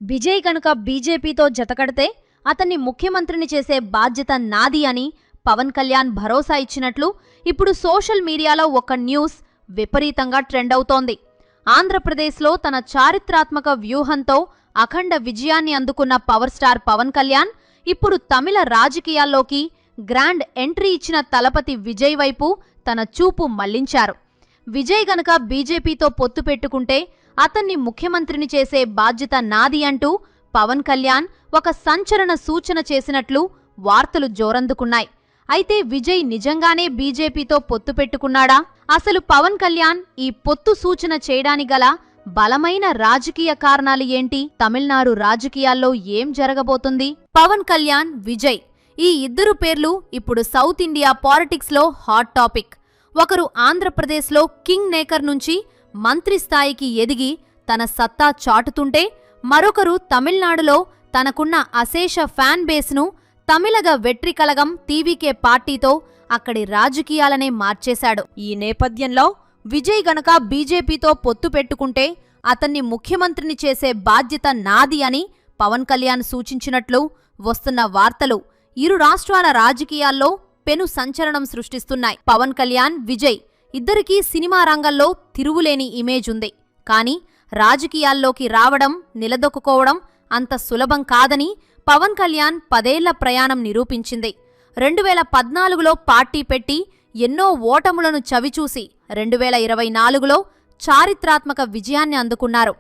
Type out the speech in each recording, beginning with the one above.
విజయ్ కనుక బీజేపీతో జతకడితే అతన్ని ముఖ్యమంత్రిని చేసే బాధ్యత నాది అని పవన్ కళ్యాణ్ భరోసా ఇచ్చినట్లు ఇప్పుడు సోషల్ మీడియాలో ఒక న్యూస్ విపరీతంగా ట్రెండ్ అవుతోంది. ఆంధ్రప్రదేశ్లో తన చారిత్రాత్మక వ్యూహంతో అఖండ విజయాన్ని అందుకున్న పవర్ స్టార్ పవన్ కళ్యాణ్ ఇప్పుడు తమిళ రాజకీయాల్లోకి గ్రాండ్ ఎంట్రీ ఇచ్చిన తలపతి విజయ్ వైపు తన చూపు మళ్లించారు. విజయ్ గనక బీజేపీతో పొత్తు పెట్టుకుంటే అతన్ని ముఖ్యమంత్రిని చేసే బాధ్యత నాది అంటూ పవన్ కళ్యాణ్ ఒక సంచలన సూచన చేసినట్లు వార్తలు జోరందుకున్నాయి. అయితే విజయ్ నిజంగానే బీజేపీతో పొత్తు పెట్టుకున్నాడా? అసలు పవన్ కళ్యాణ్ ఈ పొత్తు సూచన చేయడానికి గల బలమైన రాజకీయ కారణాలు ఏంటి? తమిళనాడు రాజకీయాల్లో ఏం జరగబోతుంది? పవన్ కళ్యాణ్, విజయ్ ఈ ఇద్దరు పేర్లు ఇప్పుడు సౌత్ ఇండియా పాలిటిక్స్ లో హాట్ టాపిక్. ఒకరు ఆంధ్రప్రదేశ్లో కింగ్ మేకర్ నుంచి మంత్రి స్థాయికి ఎదిగి తన సత్తా చాటుతుంటే, మరొకరు తమిళనాడులో తనకున్న అశేష ఫ్యాన్ బేస్ను తమిళగ వెట్రి కలగం టీవీకే పార్టీతో అక్కడి రాజకీయాలనే మార్చేశాడు. ఈ నేపథ్యంలో విజయ్ గనక బీజేపీతో పొత్తు పెట్టుకుంటే అతన్ని ముఖ్యమంత్రిని చేసే బాధ్యత నాది అని పవన్ కళ్యాణ్ సూచించినట్లు వస్తున్న వార్తలు ఇరు రాష్ట్రాల రాజకీయాల్లో పెను సంచలనం సృష్టిస్తున్నాయి. పవన్ కళ్యాణ్, విజయ్ ఇద్దరికీ సినిమా రంగంలో తిరుగులేని ఇమేజ్ ఉంది. కానీ రాజకీయాల్లోకి రావడం, నిలదొక్కుకోవడం అంత సులభం కాదని పవన్ కళ్యాణ్ 10 ఏళ్ల ప్రయాణం నిరూపించింది. 2014లో పార్టీ పెట్టి ఎన్నో ఓటములను చవిచూసి 2024లో చారిత్రాత్మక విజయాన్ని అందుకున్నారు.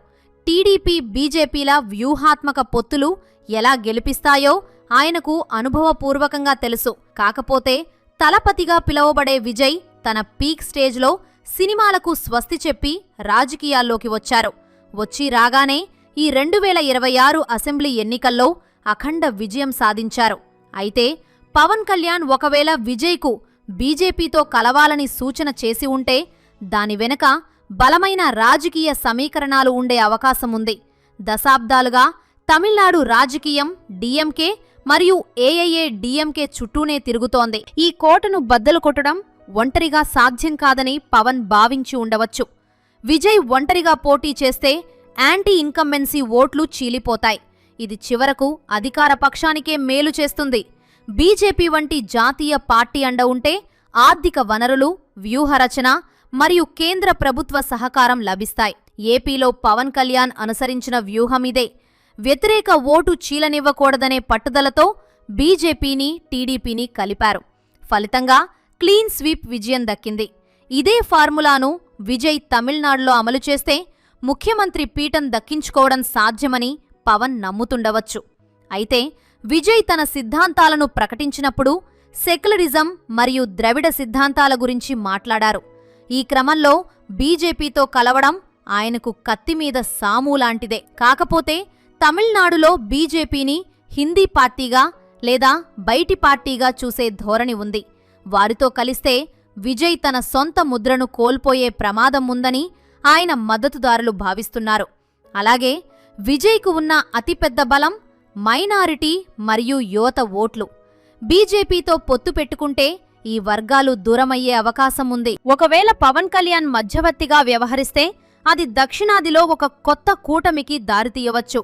టీడీపీ, బీజేపీల వ్యూహాత్మక పొత్తులు ఎలా గెలిపిస్తాయో ఆయనకు అనుభవపూర్వకంగా తెలుసు. కాకపోతే తలపతిగా పిలువబడే విజయ్ తన పీక్ స్టేజ్లో సినిమాలకు స్వస్తి చెప్పి రాజకీయాల్లోకి వచ్చారు. వచ్చి రాగానే ఈ 2026 అసెంబ్లీ ఎన్నికల్లో అఖండ విజయం సాధించారు. అయితే పవన్ కళ్యాణ్ ఒకవేళ విజయ్కు బీజేపీతో కలవాలని సూచన చేసి ఉంటే దాని వెనుక బలమైన రాజకీయ సమీకరణాలు ఉండే అవకాశముంది. దశాబ్దాలుగా తమిళనాడు రాజకీయం డీఎంకే మరియు ఏఐఏ డీఎంకే చుట్టూనే తిరుగుతోంది. ఈ కోటను బద్దలు కొట్టడం ఒంటరిగా సాధ్యం కాదని పవన్ భావించి ఉండవచ్చు. విజయ్ ఒంటరిగా పోటీ చేస్తే యాంటీ ఇన్కంబెన్సీ ఓట్లు చీలిపోతాయి. ఇది చివరకు అధికార పక్షానికే మేలు చేస్తుంది. బీజేపీ వంటి జాతీయ పార్టీ అండ ఉంటే ఆర్థిక వనరులు, వ్యూహరచన మరియు కేంద్ర ప్రభుత్వ సహకారం లభిస్తాయి. ఏపీలో పవన్ కళ్యాణ్ అనుసరించిన వ్యూహమిదే. వ్యతిరేక ఓటు చీలనివ్వకూడదనే పట్టుదలతో బీజేపీని, టీడీపీని కలిపారు. ఫలితంగా క్లీన్ స్వీప్ విజయం దక్కింది. ఇదే ఫార్ములాను విజయ్ తమిళనాడులో అమలు చేస్తే ముఖ్యమంత్రి పీఠం దక్కించుకోవడం సాధ్యమని పవన్ నమ్ముతుండవచ్చు. అయితే విజయ్ తన సిద్ధాంతాలను ప్రకటించినప్పుడు సెక్యులరిజం మరియు ద్రవిడ సిద్ధాంతాల గురించి మాట్లాడారు. ఈ క్రమంలో బీజేపీతో కలవడం ఆయనకు కత్తిమీద సాములాంటిదే. కాకపోతే తమిళనాడులో బీజేపీని హిందీ పార్టీగా లేదా బయటి పార్టీగా చూసే ధోరణి ఉంది. వారితో కలిస్తే విజయ్ తన సొంత ముద్రను కోల్పోయే ప్రమాదం ఉందని ఆయన మద్దతుదారులు భావిస్తున్నారు. అలాగే విజయ్కు ఉన్న అతిపెద్ద బలం మైనారిటీ మరియు యువత ఓట్లు. బీజేపీతో పొత్తు పెట్టుకుంటే ఈ వర్గాలు దూరమయ్యే అవకాశం ఉంది. ఒకవేళ పవన్ కళ్యాణ్ మధ్యవర్తిగా వ్యవహరిస్తే అది దక్షిణాదిలో ఒక కొత్త కూటమికి దారితీయవచ్చు.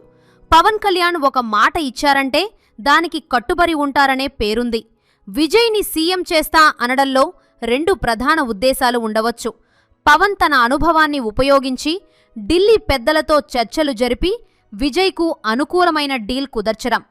పవన్ కళ్యాణ్ ఒక మాట ఇచ్చారంటే దానికి కట్టుబడి ఉంటారనే పేరుంది. విజయ్ని సీఎం చేస్తా అనడంలో 2 ప్రధాన ఉద్దేశాలు ఉండవచ్చు. పవన్ తన అనుభవాన్ని ఉపయోగించి ఢిల్లీ పెద్దలతో చర్చలు జరిపి విజయ్కు అనుకూలమైన డీల్ కుదర్చడం.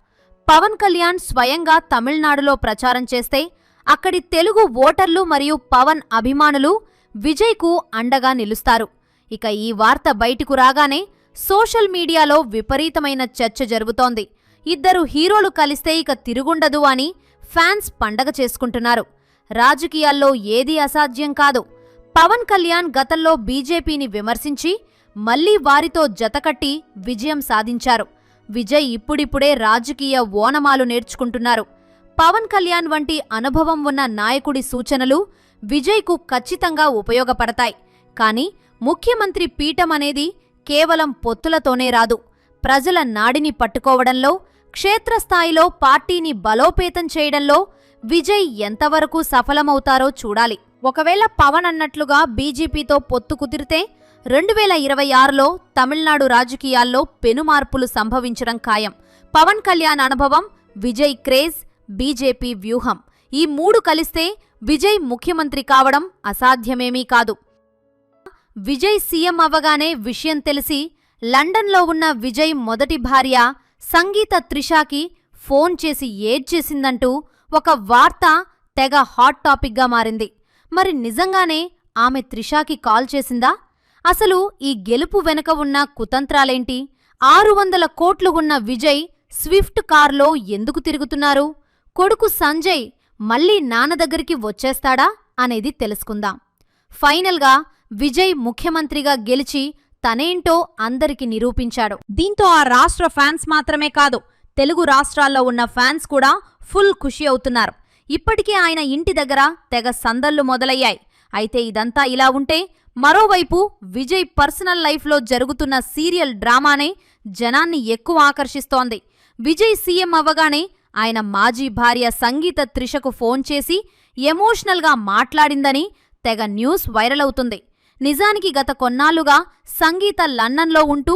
పవన్ కళ్యాణ్ స్వయంగా తమిళనాడులో ప్రచారం చేస్తే అక్కడి తెలుగు ఓటర్లు మరియు పవన్ అభిమానులు విజయ్కు అండగా నిలుస్తారు. ఇక ఈ వార్త బయటకు రాగానే సోషల్ మీడియాలో విపరీతమైన చర్చ జరుగుతోంది. ఇద్దరు హీరోలు కలిస్తే ఇక తిరుగుండదు అని ఫ్యాన్స్ పండగ చేసుకుంటున్నారు. రాజకీయాల్లో ఏదీ అసాధ్యం కాదు. పవన్ కళ్యాణ్ గతంలో బీజేపీని విమర్శించి మళ్లీ వారితో జతకట్టి విజయం సాధించారు. విజయ్ ఇప్పుడిప్పుడే రాజకీయ ఓనమాలు నేర్చుకుంటున్నారు. పవన్ కళ్యాణ్ వంటి అనుభవం ఉన్న నాయకుడి సూచనలు విజయ్కు ఖచ్చితంగా ఉపయోగపడతాయి. కానీ ముఖ్యమంత్రి పీఠం అనేది కేవలం పొత్తులతోనే రాదు. ప్రజల నాడిని పట్టుకోవడంలో, క్షేత్రస్థాయిలో పార్టీని బలోపేతం చేయడంలో విజయ్ ఎంతవరకు సఫలమవుతారో చూడాలి. ఒకవేళ పవన్ అన్నట్లుగా బీజేపీతో పొత్తు కుదిరితే 2026లో తమిళనాడు రాజకీయాల్లో పెనుమార్పులు సంభవించడం ఖాయం. పవన్ కళ్యాణ్ అనుభవం, విజయ్ క్రేజ్, బీజేపీ వ్యూహం ఈ మూడు కలిస్తే విజయ్ ముఖ్యమంత్రి కావడం అసాధ్యమేమీ కాదు. విజయ్ సీఎం అవ్వగానే విషయం తెలిసి లండన్లో ఉన్న విజయ్ మొదటి భార్య సంగీత త్రిషాకి ఫోన్ చేసి ఏడ్చేసిందంటూ ఒక వార్త తెగ హాట్ టాపిక్గా మారింది. మరి నిజంగానే ఆమె త్రిషాకి కాల్ చేసిందా? అసలు ఈ గెలుపు వెనుక ఉన్న కుతంత్రాలేంటి? 600 కోట్లు ఉన్న విజయ్ స్విఫ్ట్ కార్లో ఎందుకు తిరుగుతున్నారు? కొడుకు సంజయ్ మళ్లీ నాన్న దగ్గరికి వచ్చేస్తాడా అనేది తెలుసుకుందాం. ఫైనల్గా విజయ్ ముఖ్యమంత్రిగా గెలిచి తనేంటో అందరికి నిరూపించాడు. దీంతో ఆ రాష్ట్ర ఫ్యాన్స్ మాత్రమే కాదు, తెలుగు రాష్ట్రాల్లో ఉన్న ఫ్యాన్స్ కూడా ఫుల్ ఖుషి అవుతున్నారు. ఇప్పటికే ఆయన ఇంటి దగ్గర తెగ సందళ్లు మొదలయ్యాయి. అయితే ఇదంతా ఇలా ఉంటే మరోవైపు విజయ్ పర్సనల్ లైఫ్లో జరుగుతున్న సీరియల్ డ్రామానే జనాన్ని ఎక్కువ ఆకర్షిస్తోంది. విజయ్ సీఎం అవ్వగానే ఆయన మాజీ భార్య సంగీత త్రిషకు ఫోన్ చేసి ఎమోషనల్గా మాట్లాడిందని తెగ న్యూస్ వైరల్ అవుతుంది. నిజానికి గత కొన్నాళ్లుగా సంగీత లండన్లో ఉంటూ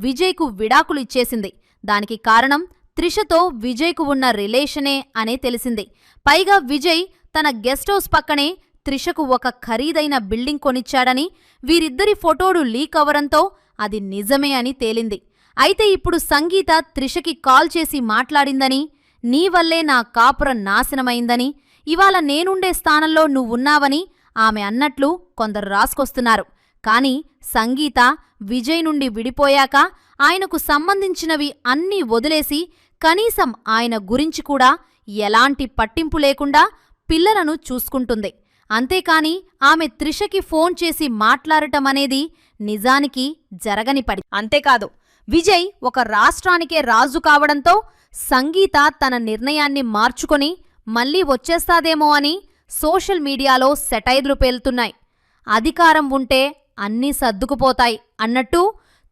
విజయ్కు విడాకులు ఇచ్చేసింది. దానికి కారణం త్రిషతో విజయ్కు ఉన్న రిలేషనే అనే తెలిసింది. పైగా విజయ్ తన గెస్ట్ హౌస్ పక్కనే త్రిషకు ఒక ఖరీదైన బిల్డింగ్ కొనిచ్చాడని, వీరిద్దరి ఫోటోలు లీక్ అవడంతో అది నిజమే అని తేలింది. అయితే ఇప్పుడు సంగీత త్రిషకి కాల్ చేసి మాట్లాడిందని, నీ వల్లే నా కాపురం నాశనమైందని, ఇవాళ నేనుండే స్థానంలో నువ్వున్నావని ఆమె అన్నట్లు కొందరు రాసుకొస్తున్నారు. కానీ సంగీత విజయ్ నుండి విడిపోయాక ఆయనకు సంబంధించినవి అన్నీ వదిలేసి కనీసం ఆయన గురించి కూడా ఎలాంటి పట్టింపు లేకుండా పిల్లలను చూసుకుంటుంది. అంతేకాని ఆమె త్రిషకి ఫోన్ చేసి మాట్లాడటమనేది నిజానికి జరగని పని. అంతేకాదు, విజయ్ ఒక రాష్ట్రానికే రాజు కావడంతో సంగీత తన నిర్ణయాన్ని మార్చుకొని మళ్లీ వచ్చేస్తాదేమో అని సోషల్ మీడియాలో సెటైర్లు పేలుతున్నాయి. అధికారం ఉంటే అన్నీ సర్దుకుపోతాయి అన్నట్టు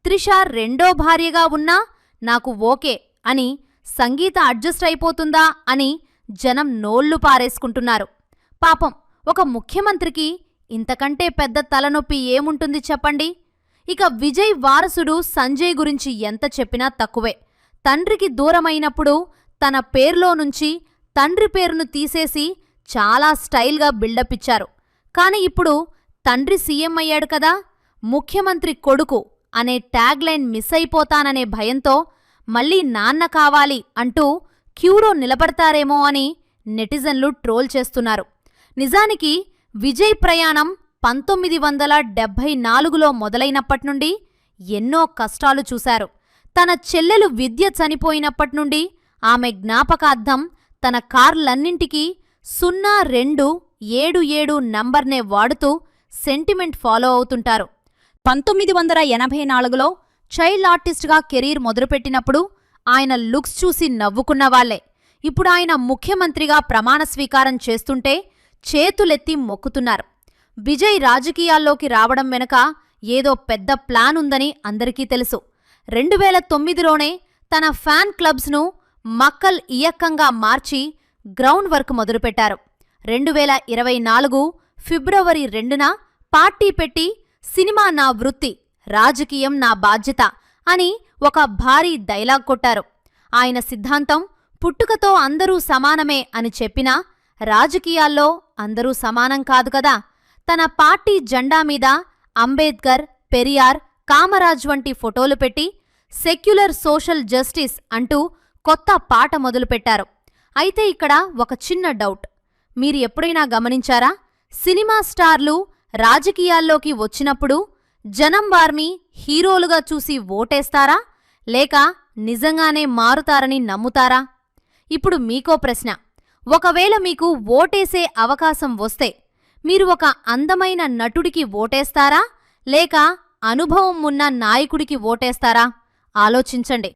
త్రిష రెండో భార్యగా ఉన్నా నాకు ఓకే అని సంగీత అడ్జస్ట్ అయిపోతుందా అని జనం నోళ్లు పారేసుకుంటున్నారు. పాపం, ఒక ముఖ్యమంత్రికి ఇంతకంటే పెద్ద తలనొప్పి ఏముంటుంది చెప్పండి? ఇక విజయ్ వారసుడు సంజయ్ గురించి ఎంత చెప్పినా తక్కువే. తండ్రికి దూరమైనప్పుడు తన పేరులో నుంచి తండ్రి పేరును తీసేసి చాలా స్టైల్గా బిల్డప్ ఇచ్చారు. కాని ఇప్పుడు తండ్రి సీఎం అయ్యాడు కదా, ముఖ్యమంత్రి కొడుకు అనే ట్యాగ్ లైన్ మిస్ అయిపోతాననే భయంతో మళ్లీ నాన్న కావాలి అంటూ క్యూలో నిలబడతారేమో అని నెటిజన్లు ట్రోల్ చేస్తున్నారు. నిజానికి విజయ్ ప్రయాణం 1974లో మొదలైనప్పట్నుండి ఎన్నో కష్టాలు చూశారు. తన చెల్లెలు విద్య చనిపోయినప్పట్నుండి ఆమె జ్ఞాపకార్థం తన కార్లన్నింటికీ 0277 నంబర్నే వాడుతూ సెంటిమెంట్ ఫాలో అవుతుంటారు. 1984లో చైల్డ్ ఆర్టిస్ట్గా కెరీర్ మొదలుపెట్టినప్పుడు ఆయన లుక్స్ చూసి నవ్వుకున్నవాళ్లే ఇప్పుడు ఆయన ముఖ్యమంత్రిగా ప్రమాణ స్వీకారం చేస్తుంటే చేతులెత్తి మొక్కుతున్నారు. విజయ్ రాజకీయాల్లోకి రావడం వెనుక ఏదో పెద్ద ప్లాన్ ఉందని అందరికీ తెలుసు. 2009లోనే తన ఫ్యాన్ క్లబ్స్ను మక్కల్ ఇయక్కంగా మార్చి గ్రౌండ్ వర్క్ మొదలుపెట్టారు. 2024 ఫిబ్రవరి 2న పార్టీ పెట్టి సినిమా నా వృత్తి, రాజకీయం నా బాధ్యత అని ఒక భారీ డైలాగ్ కొట్టారు. ఆయన సిద్ధాంతం పుట్టుకతో అందరూ సమానమే అని చెప్పినా రాజకీయాల్లో అందరూ సమానం కాదు కదా. తన పార్టీ జెండా మీద అంబేద్కర్, పెరియార్, కామరాజ్ వంటి ఫోటోలు పెట్టి సెక్యులర్ సోషల్ జస్టిస్ అంటూ కొత్త పాట మొదలుపెట్టారు. అయితే ఇక్కడ ఒక చిన్న డౌట్, మీరు ఎప్పుడైనా గమనించారా? సినిమా స్టార్లు రాజకీయాల్లోకి వచ్చినప్పుడు జనం వారిని హీరోలుగా చూసి ఓటేస్తారా, లేక నిజంగానే మారుతారని నమ్ముతారా? ఇప్పుడు మీకో ప్రశ్న, ఒకవేళ మీకు ఓటేసే అవకాశం వస్తే మీరు ఒక అందమైన నటుడికి ఓటేస్తారా, లేక అనుభవం ఉన్న నాయకుడికి ఓటేస్తారా? ఆలోచించండి.